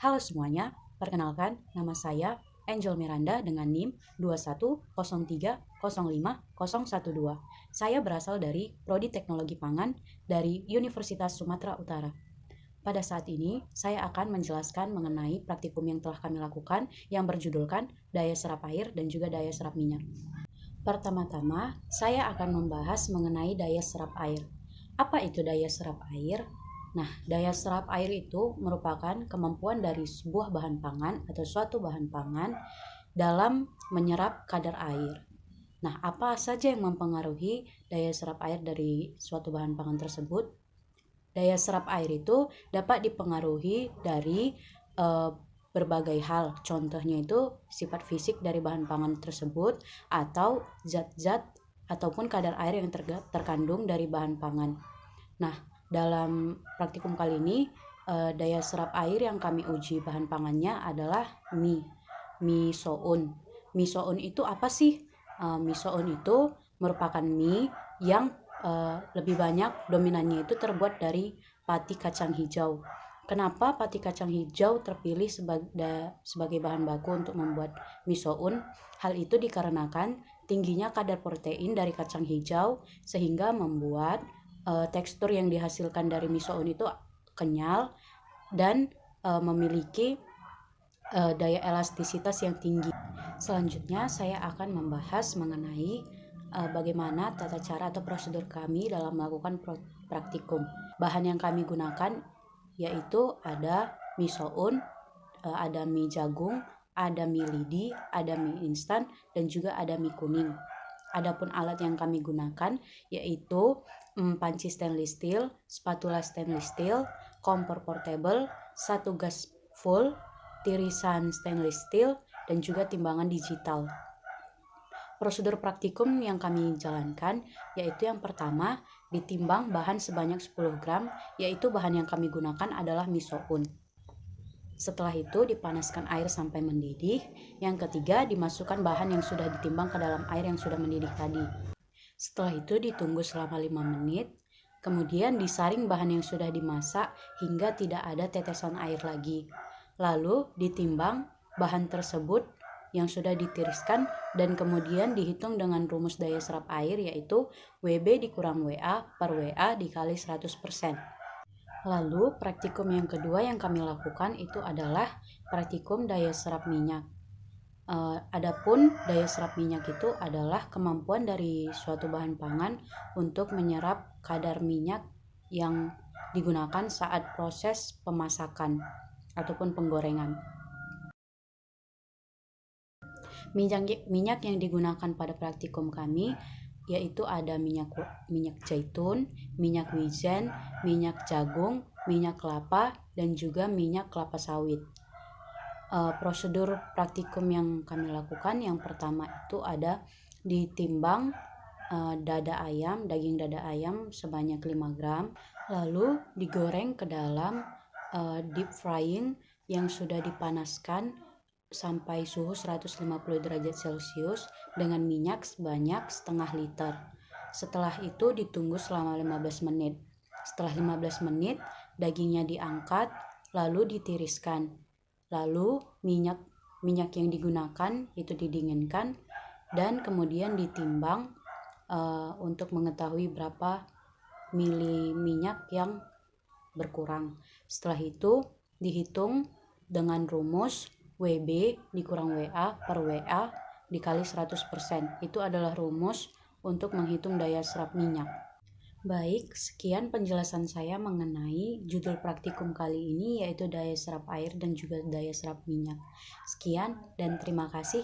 Halo semuanya, perkenalkan nama saya Angel Miranda dengan NIM 21030505012. Saya berasal dari Prodi Teknologi Pangan dari Universitas Sumatera Utara. Pada saat ini, saya akan menjelaskan mengenai praktikum yang telah kami lakukan yang berjudulkan Daya Serap Air dan juga Daya Serap Minyak. Pertama-tama, saya akan membahas mengenai daya serap air. Apa itu daya serap air? Nah, daya serap air itu merupakan kemampuan dari sebuah bahan pangan atau suatu bahan pangan dalam menyerap kadar air. Nah, apa saja yang mempengaruhi daya serap air dari suatu bahan pangan tersebut? Daya serap air itu dapat dipengaruhi dari berbagai hal. Contohnya itu sifat fisik dari bahan pangan tersebut atau zat-zat ataupun kadar air yang terkandung dari bahan pangan. Nah, dalam praktikum kali ini daya serap air yang kami uji bahan pangannya adalah mie soun. Mie soun itu apa sih? Mie soun itu merupakan mie yang lebih banyak dominannya itu terbuat dari pati kacang hijau. Kenapa pati kacang hijau terpilih sebagai bahan baku untuk membuat mie soun? Hal itu dikarenakan tingginya kadar protein dari kacang hijau sehingga membuat tekstur yang dihasilkan dari mie soun itu kenyal dan memiliki daya elastisitas yang tinggi. Selanjutnya saya akan membahas mengenai bagaimana tata cara atau prosedur kami dalam melakukan praktikum. Bahan yang kami gunakan yaitu ada mie soun, ada mie jagung, ada mie lidi, ada mie instan, dan juga ada mie kuning. Adapun alat yang kami gunakan yaitu panci stainless steel, spatula stainless steel, kompor portable, 1 gas full, tirisan stainless steel, dan juga timbangan digital. Prosedur praktikum yang kami jalankan yaitu yang pertama ditimbang bahan sebanyak 10 gram, yaitu bahan yang kami gunakan adalah mie soun. Setelah itu dipanaskan air sampai mendidih. Yang ketiga dimasukkan bahan yang sudah ditimbang ke dalam air yang sudah mendidih tadi. Setelah itu ditunggu selama 5 menit. Kemudian disaring bahan yang sudah dimasak hingga tidak ada tetesan air lagi. Lalu ditimbang bahan tersebut yang sudah ditiriskan dan kemudian dihitung dengan rumus daya serap air yaitu WB dikurang WA per WA dikali 100%. Lalu praktikum yang kedua yang kami lakukan itu adalah praktikum daya serap minyak. Adapun daya serap minyak itu adalah kemampuan dari suatu bahan pangan untuk menyerap kadar minyak yang digunakan saat proses pemasakan ataupun penggorengan. Minyak yang digunakan pada praktikum kami yaitu ada minyak zaitun, minyak wijen, minyak jagung, minyak kelapa, dan juga minyak kelapa sawit. Prosedur praktikum yang kami lakukan yang pertama itu ada ditimbang daging dada ayam sebanyak 5 gram, lalu digoreng ke dalam deep frying yang sudah dipanaskan sampai suhu 150 derajat Celcius dengan minyak sebanyak setengah liter. Setelah itu ditunggu selama 15 menit. Setelah 15 menit dagingnya diangkat lalu ditiriskan. Lalu minyak yang digunakan itu didinginkan dan kemudian ditimbang untuk mengetahui berapa mili minyak yang berkurang. Setelah itu dihitung dengan rumus WB dikurang WA per WA dikali 100%. Itu adalah rumus untuk menghitung daya serap minyak. Baik, sekian penjelasan saya mengenai judul praktikum kali ini yaitu daya serap air dan juga daya serap minyak. Sekian dan terima kasih.